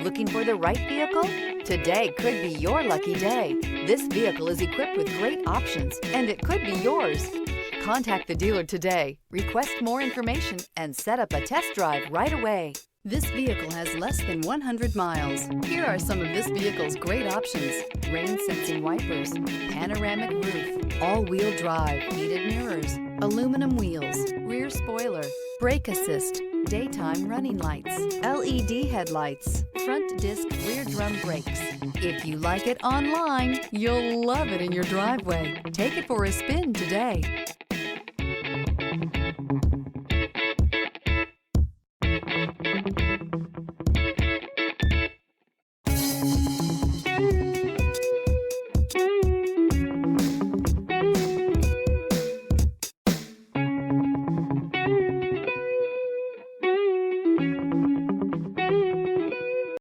Looking for the right vehicle? Today could be your lucky day. This vehicle is equipped with great options, and it could be yours. Contact the dealer today, request more information, and set up a test drive right away. This vehicle has less than 100 miles. Here are some of this vehicle's great options: rain-sensing wipers, panoramic roof, all-wheel drive, heated mirrors, aluminum wheels, rear spoiler, brake assist, daytime running lights, LED headlights, front disc rear drum brakes. If you like it online, you'll love it in your driveway. Take it for a spin today.